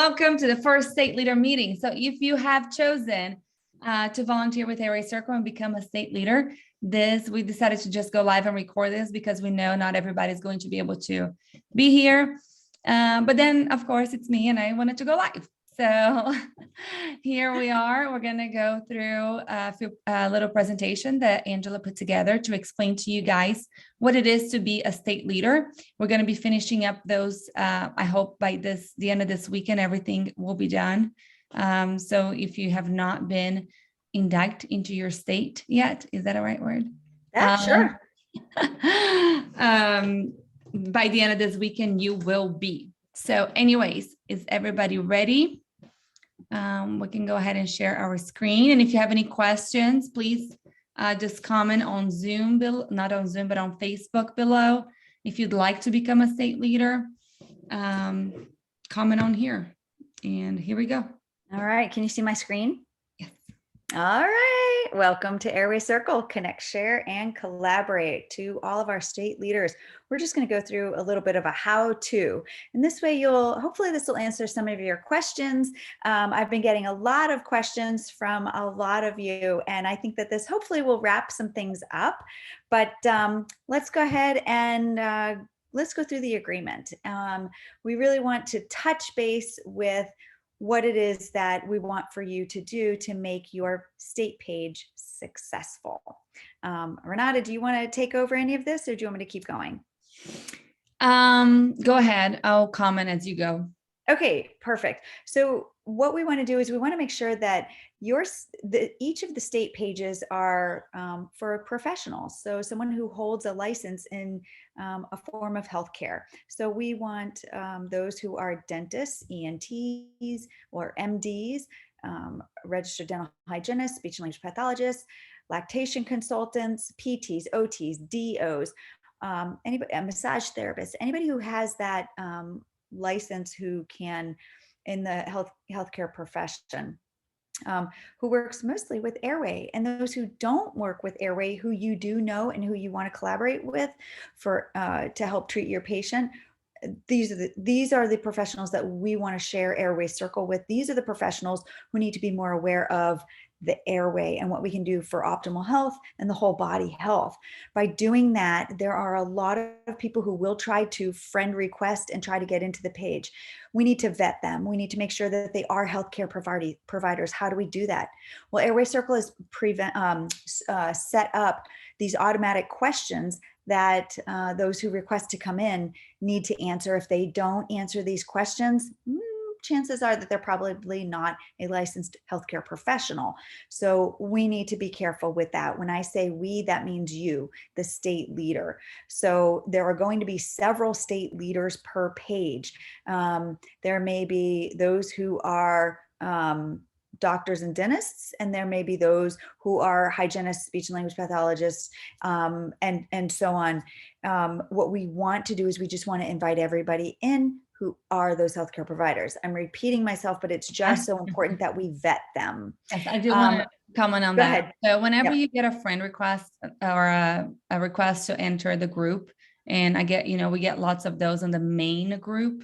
welcome to the first state leader meeting. So if you have chosen to volunteer with Airway Circle and become a state leader, we decided to just go live and record this because we know not everybody's going to be able to be here. But then, of course, it's me and I wanted to go live. So here we are. We're going to go through a little presentation that Angela put together to explain to you guys what it is to be a state leader. We're going to be finishing up those. I hope by the end of this weekend, everything will be done. So if you have not been inducted into your state yet, is that a right word? Yeah, sure. By the end of this weekend, you will be. So anyways, is everybody ready? We can go ahead and share our screen. And if you have any questions, please just comment on Zoom, not on Zoom, but on Facebook below. If you'd like to become a state leader, comment on here. And here we go. All right. Can you see my screen? Yes. All right. Welcome to Airway Circle. Connect, share, and collaborate. To all of our state leaders, we're just going to go through a little bit of a how-to. And this way hopefully this will answer some of your questions. I've been getting a lot of questions from a lot of you, and I think that this hopefully will wrap some things up. But let's go ahead and let's go through the agreement. We really want to touch base with what it is that we want for you to do to make your state page successful. Renata, do you want to take over any of this, or do you want me to keep going? Go ahead. I'll comment as you go. Okay, perfect. So what we want to do is we want to make sure that each of the state pages are for professionals. So someone who holds a license in a form of healthcare. So we want those who are dentists, ENTs, or MDs, registered dental hygienists, speech and language pathologists, lactation consultants, PTs, OTs, DOs, anybody, a massage therapist, anybody who has that license who can in the healthcare profession, who works mostly with Airway, and those who don't work with Airway, who you do know and who you want to collaborate with for to help treat your patient. These are the professionals that we want to share Airway Circle with. These are the professionals who need to be more aware of the airway and what we can do for optimal health and the whole body health. By doing that, there are a lot of people who will try to friend request and try to get into the page. We need to vet them. We need to make sure that they are healthcare providers. How do we do that? Well, Airway Circle has set up these automatic questions that those who request to come in need to answer. If they don't answer these questions, chances are that they're probably not a licensed healthcare professional. So we need to be careful with that. When I say we, that means you, the state leader. So there are going to be several state leaders per page. There may be those who are doctors and dentists, and there may be those who are hygienists, speech and language pathologists, and so on. What we want to do is we just want to invite everybody in who are those healthcare providers. I'm repeating myself, but it's just so important that we vet them. Yes, I do want to comment on that. Ahead. So whenever you get a friend request or a request to enter the group, and we get lots of those in the main group,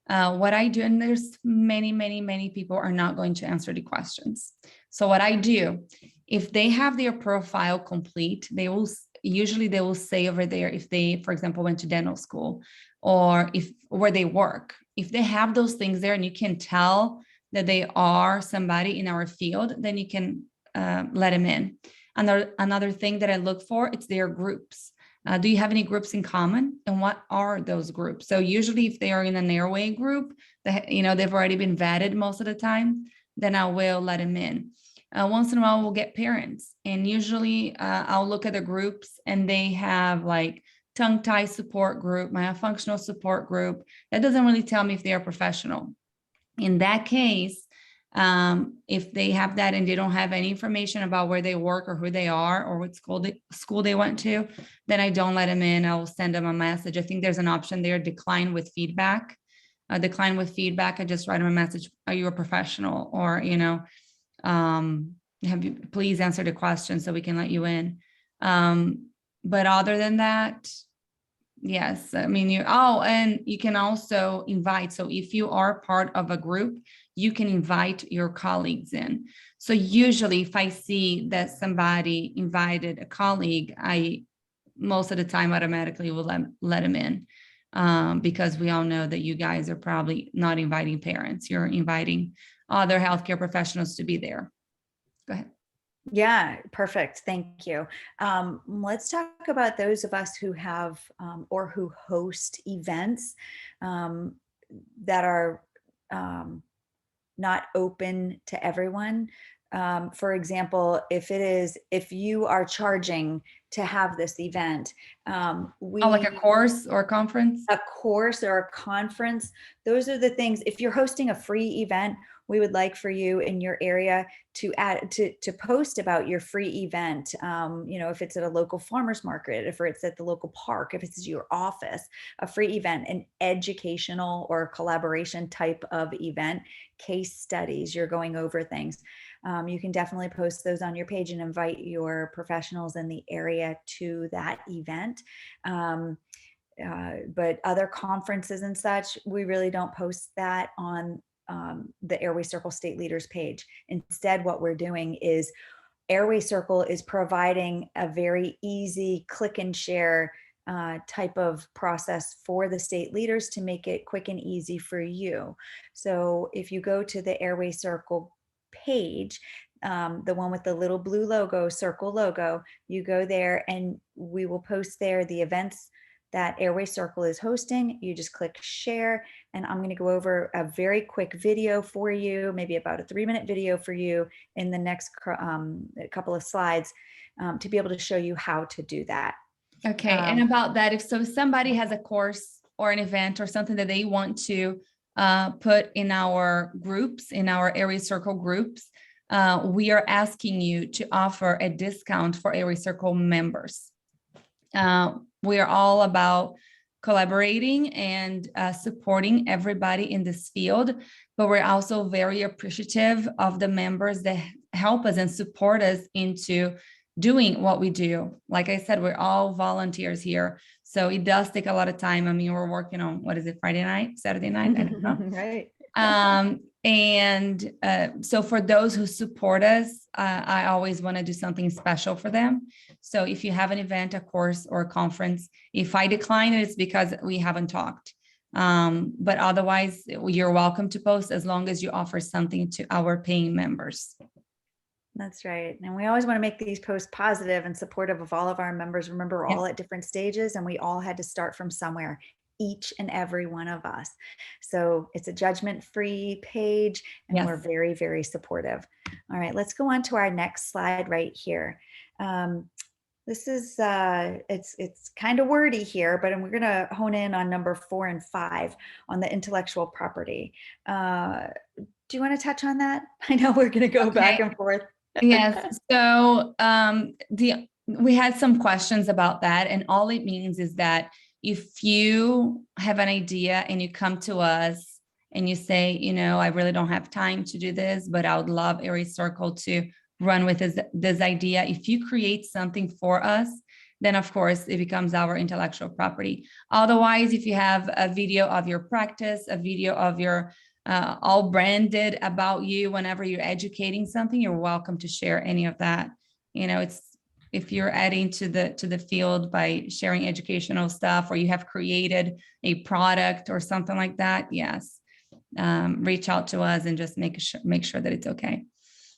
what I do, and there's many people are not going to answer the questions. So what I do, if they have their profile complete, they will say over there if they, for example, went to dental school, or where they work. If they have those things there and you can tell that they are somebody in our field, then you can let them in. Another thing that I look for, it's their groups. Do you have any groups in common? And what are those groups? So usually if they are in an Airway group, they've already been vetted most of the time, then I will let them in. Once in a while, we'll get parents. And usually I'll look at the groups and they have like tongue-tie support group, myofunctional support group. That doesn't really tell me if they are professional. In that case, if they have that and they don't have any information about where they work or who they are or what school they went to, then I don't let them in. I'll send them a message. I think there's an option there, decline with feedback. I just write them a message. Are you a professional? Or, have you please answer the question so we can let you in. But other than that, Yes, I mean, and you can also invite. So if you are part of a group, you can invite your colleagues in. So usually if I see that somebody invited a colleague, I most of the time automatically will let them in, because we all know that you guys are probably not inviting parents. You're inviting other healthcare professionals to be there. Go ahead. Yeah, perfect. Thank you. Let's talk about those of us who have or who host events um, that are um, not open to everyone. For example, if you are charging to have this event, Oh, like a course or a conference? a course or a conference, those are the things. If you're hosting a free event, we would like for you in your area to add to post about your free event. If it's at a local farmers market, if it's at the local park, if it's your office, a free event, an educational or collaboration type of event, case studies, you're going over things. You can definitely post those on your page and invite your professionals in the area to that event. But other conferences and such, we really don't post that on the Airway Circle State Leaders page. Instead, what we're doing is Airway Circle is providing a very easy click and share type of process for the state leaders to make it quick and easy for you. So if you go to the Airway Circle page, the one with the little blue logo, circle logo, you go there and we will post there the events that Airway Circle is hosting. You just click share, and I'm going to go over a very quick video for you, maybe about a 3-minute video for you in the next couple of slides to be able to show you how to do that. Okay, and about that, if somebody has a course or an event or something that they want to put in our groups, in our Airway Circle groups, we are asking you to offer a discount for Airway Circle members. We are all about collaborating and supporting everybody in this field, but we're also very appreciative of the members that help us and support us into doing what we do. Like I said, we're all volunteers here. So it does take a lot of time. I mean, we're working on, what is it, Friday night, Saturday night? I don't know. Right. So for those who support us, I always want to do something special for them. So if you have an event, a course, or a conference, if I decline it, it's because we haven't talked. But otherwise, you're welcome to post as long as you offer something to our paying members. That's right. And we always want to make these posts positive and supportive of all of our members. Remember, we're all at different stages and we all had to start from somewhere, each and every one of us. So it's a judgment-free page and we're very, very supportive. All right, let's go on to our next slide right here. This is, it's kind of wordy here, but we're going to hone in on number 4 and 5 on the intellectual property. Do you want to touch on that? I know we're going to go back and forth. Yes. So we had some questions about that, and all it means is that if you have an idea and you come to us and you say, I really don't have time to do this, but I would love Airway Circle to run with this idea. If you create something for us, then of course it becomes our intellectual property. Otherwise, if you have a video of your practice, a video of your all branded about you, whenever you're educating something, you're welcome to share any of that. It's, if you're adding to the field by sharing educational stuff, or you have created a product or something like that, yes, reach out to us and just make sure that it's okay.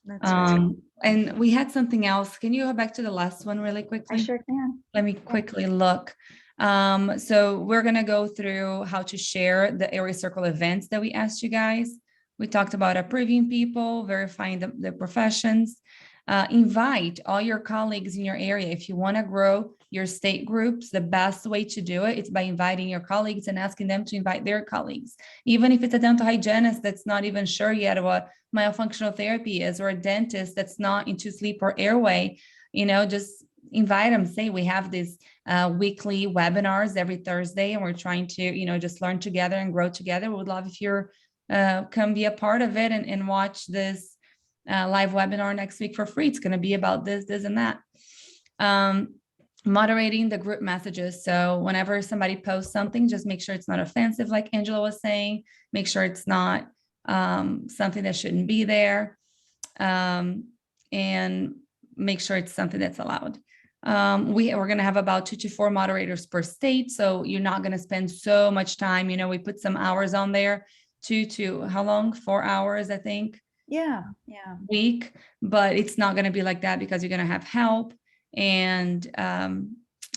That's right. And we had something else. Can you go back to the last one really quickly? I sure can. Let me quickly look. So we're going to go through how to share the Airway Circle events that we asked you guys. We talked about approving people, verifying the professions. Invite all your colleagues in your area. If you want to grow your state groups, the best way to do it is by inviting your colleagues and asking them to invite their colleagues. Even if it's a dental hygienist that's not even sure yet what myofunctional therapy is, or a dentist that's not into sleep or airway, just invite them. Say, we have these weekly webinars every Thursday, and we're trying to, just learn together and grow together. We would love if you're come be a part of it and watch this live webinar next week for free. It's going to be about this and that. moderating the group messages. So whenever somebody posts something, just make sure it's not offensive, like Angela was saying. Make sure it's not something that shouldn't be there, and make sure it's something that's allowed. We're going to have about 2 to 4 moderators per state. So you're not going to spend so much time. You know, we put some hours on there, 2 to how long? 4 hours, I think. Yeah. Week, but it's not going to be like that because you're going to have help. And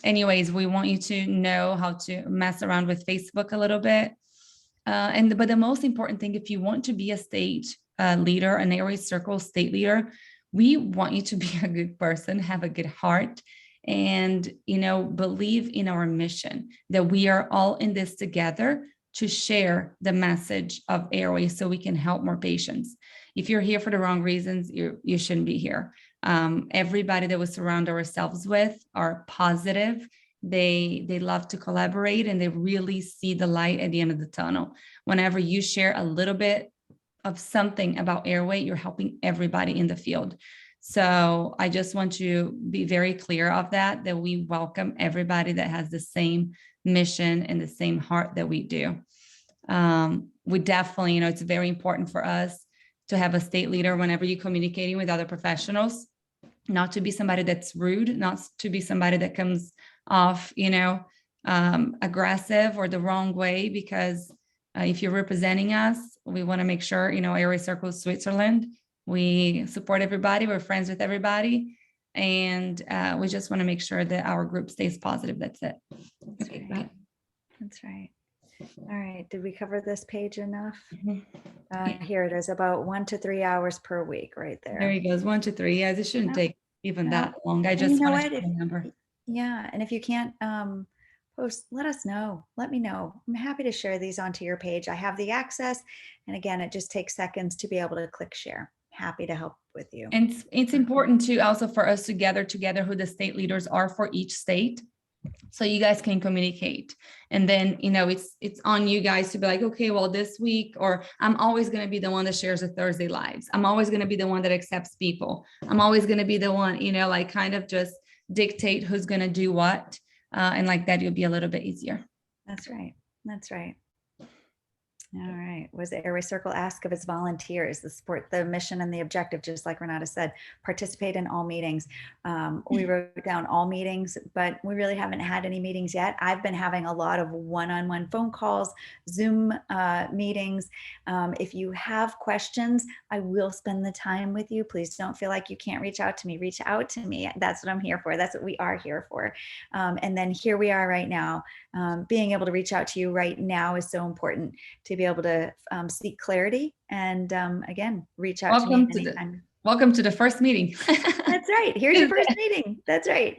anyways, we want you to know how to mess around with Facebook a little bit. But the most important thing, if you want to be a state leader, an Airway Circle state leader, we want you to be a good person, have a good heart, and, you know, believe in our mission that we are all in this together to share the message of Airway so we can help more patients. If you're here for the wrong reasons, you shouldn't be here. Everybody that we surround ourselves with are positive. They love to collaborate, and they really see the light at the end of the tunnel. Whenever you share a little bit of something about Airway, you're helping everybody in the field. So I just want to be very clear of that we welcome everybody that has the same mission and the same heart that we do. We definitely, you know, it's very important for us to have a state leader whenever you're communicating with other professionals, not to be somebody that's rude, not to be somebody that comes off, you know, aggressive or the wrong way, because if you're representing us, we want to make sure, you know, Airway Circle Switzerland, we support everybody, we're friends with everybody, and we just want to make sure that our group stays positive. That's it. That's Okay, right. That's right. All right. Did we cover this page enough? Yeah. Here it is, about 1 to 3 hours per week right there. There he goes, 1 to 3. Yeah, this shouldn't No, take even no. that long. I And just you know wanted what? to remember. Yeah. And if you can't post, let us know. Let me know. I'm happy to share these onto your page. I have the access. And again, it just takes seconds to be able to click share. Happy to help with you. And it's important to also for us to gather together who the state leaders are for each state, so you guys can communicate. And then, you know, it's on you guys to be like, okay, well, this week, or I'm always going to be the one that shares the Thursday lives. I'm always going to be the one that accepts people. I'm always going to be the one, you know, like kind of just dictate who's going to do what. And like that, you'll be a little bit easier. That's right. That's right. All right. Was the Airway Circle ask of its volunteers to support the mission and the objective, just like Renata said, participate in all meetings. We wrote down all meetings, but we really haven't had any meetings yet. I've been having a lot of one-on-one phone calls, Zoom meetings. If you have questions, I will spend the time with you. Please don't feel like you can't reach out to me. Reach out to me. That's what I'm here for. That's what we are here for. And then here we are right now. Being able to reach out to you right now is so important to be able to seek clarity and again, reach out to me anytime. Welcome to the first meeting. That's right. Here's your first meeting. That's right.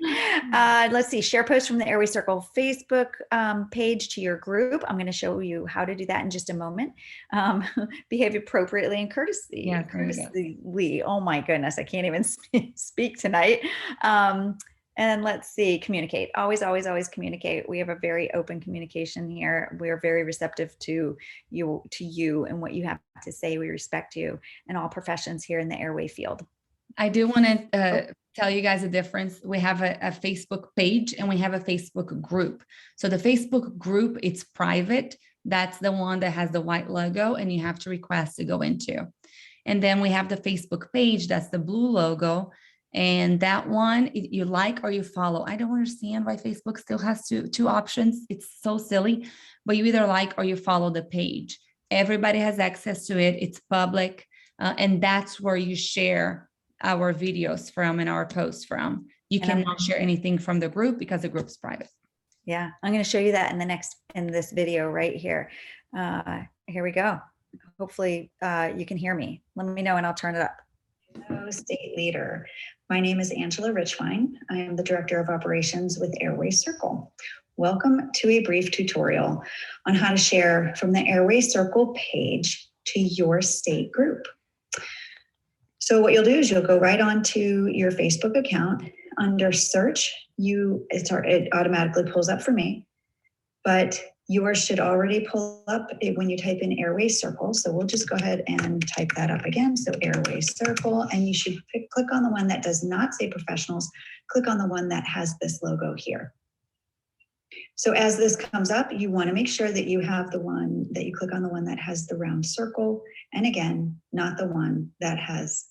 Let's see. Share post from the Airway Circle Facebook page to your group. I'm going to show you how to do that in just a moment. Behave appropriately and courteously. Yeah, courteously. Oh my goodness. I can't even speak tonight. And let's see, communicate. Always, always, always communicate. We have a very open communication here. We are very receptive to you and what you have to say. We respect you and all professions here in the airway field. I do want to tell you guys a difference. We have a Facebook page and we have a Facebook group. So the Facebook group, it's private. That's the one that has the white logo and you have to request to go into. And then we have the Facebook page, that's the blue logo. And that one, you like or you follow. I don't understand why Facebook still has two options. It's so silly, but you either like or you follow the page. Everybody has access to it. It's public. And that's where you share our videos from and our posts from. You cannot share anything from the group because the group's private. Yeah, I'm going to show you that in this video right here. Here we go. Hopefully you can hear me. Let me know and I'll turn it up. Hello, State Leader. My name is Angela Richwine. I am the Director of Operations with Airway Circle. Welcome to a brief tutorial on how to share from the Airway Circle page to your state group. So what you'll do is you'll go right onto your Facebook account. Under search, it automatically pulls up for me, but Yours should already pull up when you type in Airway Circle. So we'll just go ahead and type that up again. So Airway Circle, and you should click on the one that does not say professionals. Click on the one that has this logo here. So as this comes up, you want to make sure that you have the one that you click on, the one that has the round circle. And again, not the one that has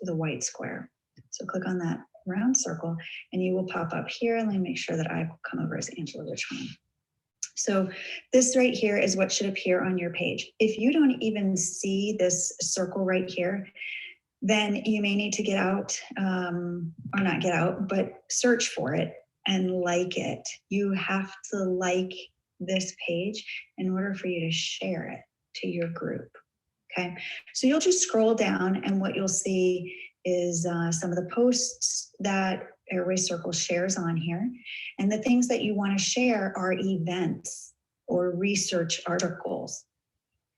the white square. So click on that round circle and you will pop up here. Let me make sure that I come over as Angela Richmond. So this right here is what should appear on your page. If you don't even see this circle right here, then you may need to get out, or not get out, but search for it and like it. You have to like this page in order for you to share it to your group. Okay, so you'll just scroll down and what you'll see is some of the posts that Airway Circle shares on here. And the things that you want to share are events or research articles.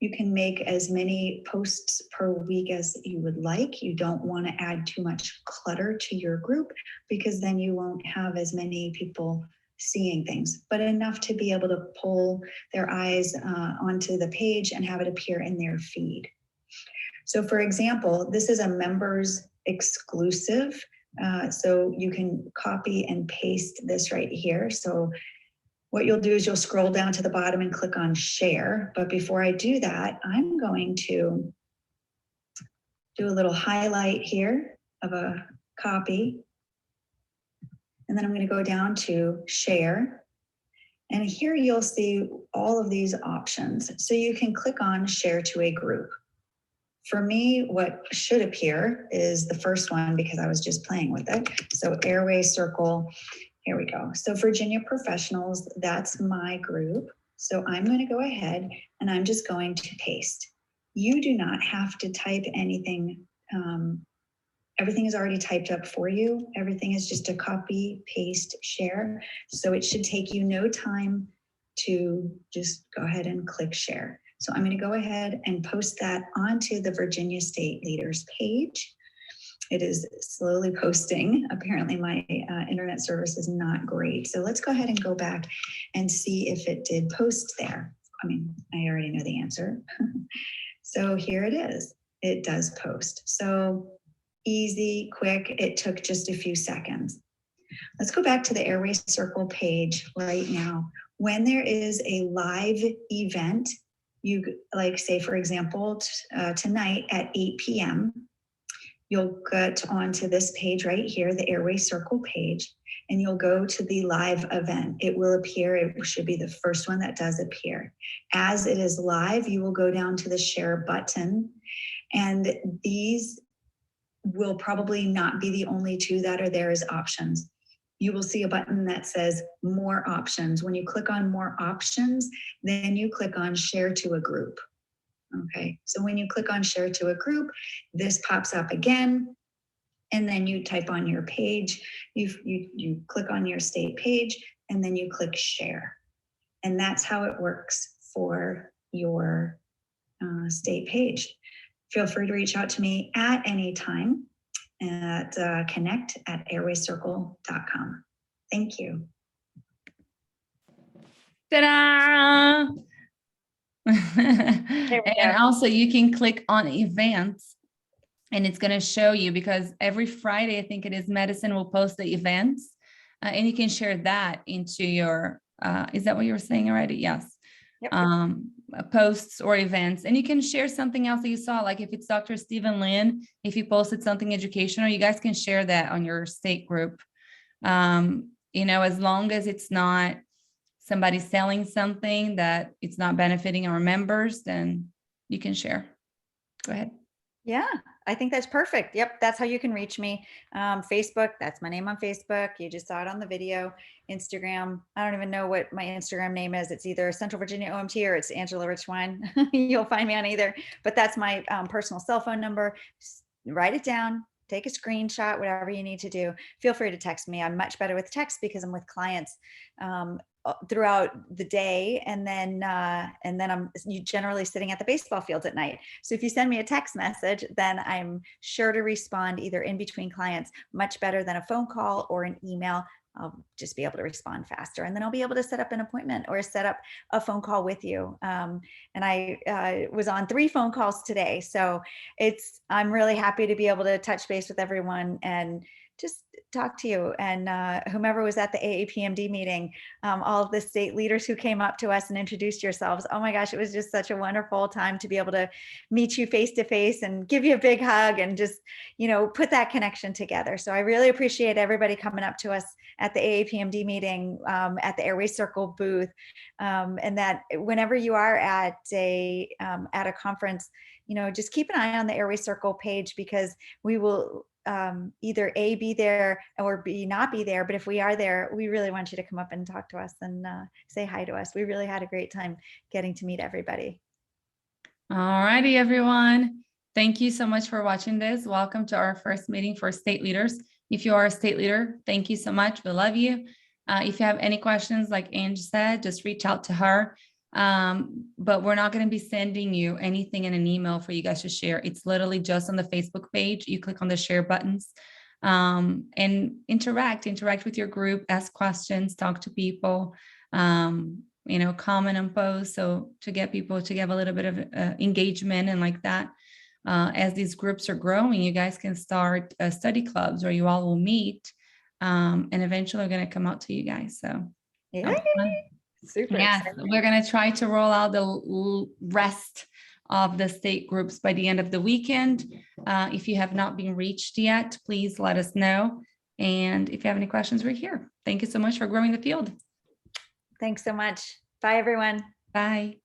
You can make as many posts per week as you would like. You don't want to add too much clutter to your group because then you won't have as many people seeing things, but enough to be able to pull their eyes onto the page and have it appear in their feed. So for example, this is a members exclusive. So you can copy and paste this right here. So what you'll do is you'll scroll down to the bottom and click on share. But before I do that, I'm going to do a little highlight here of a copy. And then I'm going to go down to share. And here you'll see all of these options. So you can click on share to a group. For me, what should appear is the first one because I was just playing with it. So Airway Circle, here we go. So Virginia Professionals, that's my group. So I'm going to go ahead and I'm just going to paste. You do not have to type anything. Everything is already typed up for you. Everything is just a copy, paste, share. So it should take you no time to just go ahead and click share. So I'm going to go ahead and post that onto the Virginia State Leaders page. It is slowly posting. Apparently my internet service is not great. So let's go ahead and go back and see if it did post there. I mean, I already know the answer. So here it is. It does post. So easy, quick. It took just a few seconds. Let's go back to the Airway Circle page right now. When there is a live event, you like say, for example, tonight at 8 p.m., you'll get onto this page right here, the Airway Circle page, and you'll go to the live event. It will appear, it should be the first one that does appear. As it is live, you will go down to the share button, and these will probably not be the only two that are there as options. You will see a button that says more options. When you click on more options, then you click on share to a group. Okay, so when you click on share to a group, this pops up again, and then you type on your page, you click on your state page, and then you click share. And that's how it works for your state page. Feel free to reach out to me at any time at connect@airwaycircle.com. Thank you. Ta-da! And also you can click on events and it's going to show you, because every Friday, I think it is, Medicine will post the events and you can share that into your, is that what you were saying already? Yes. Yep. Posts or events, and you can share something else that you saw, like if it's Dr. Stephen Lin, if he posted something educational, you guys can share that on your state group. You know, as long as it's not somebody selling something that it's not benefiting our members, then you can share. Go ahead. Yeah, I think that's perfect. Yep, that's how you can reach me. Facebook, that's my name on Facebook. You just saw it on the video. Instagram, I don't even know what my Instagram name is. It's either Central Virginia OMT or it's Angela Richwine. You'll find me on either, but that's my personal cell phone number. Write it down, take a screenshot, whatever you need to do. Feel free to text me. I'm much better with text because I'm with clients throughout the day, and then I'm generally sitting at the baseball fields at night. So if you send me a text message, then I'm sure to respond either in between clients, much better than a phone call or an email. I'll just be able to respond faster, and then I'll be able to set up an appointment or set up a phone call with you. And I was on 3 phone calls today, so I'm really happy to be able to touch base with everyone and just talk to you, and whomever was at the AAPMD meeting, all of the state leaders who came up to us and introduced yourselves. Oh my gosh, it was just such a wonderful time to be able to meet you face to face and give you a big hug and just, put that connection together. So I really appreciate everybody coming up to us at the AAPMD meeting, at the Airway Circle booth, and that whenever you are at a conference, just keep an eye on the Airway Circle page, because we will either A, be there, or B, not be there. But if we are there, we really want you to come up and talk to us and say hi to us. We really had a great time getting to meet everybody. All righty, everyone. Thank you so much for watching this. Welcome to our first meeting for state leaders. If you are a state leader, thank you so much. We love you. If you have any questions, like Ange said, just reach out to her. But we're not going to be sending you anything in an email for you guys to share. It's literally just on the Facebook page. You click on the share buttons, and interact with your group, ask questions, talk to people, comment on posts. So to get people to give a little bit of engagement and like that. As these groups are growing, you guys can start study clubs where you all will meet, and eventually we're going to come out to you guys. So Yeah. Super. Yes, exciting. we're going to try to roll out the rest of the state groups by the end of the weekend. If you have not been reached yet, please let us know. And if you have any questions, we're here. Thank you so much for growing the field. Thanks so much. Bye, everyone. Bye.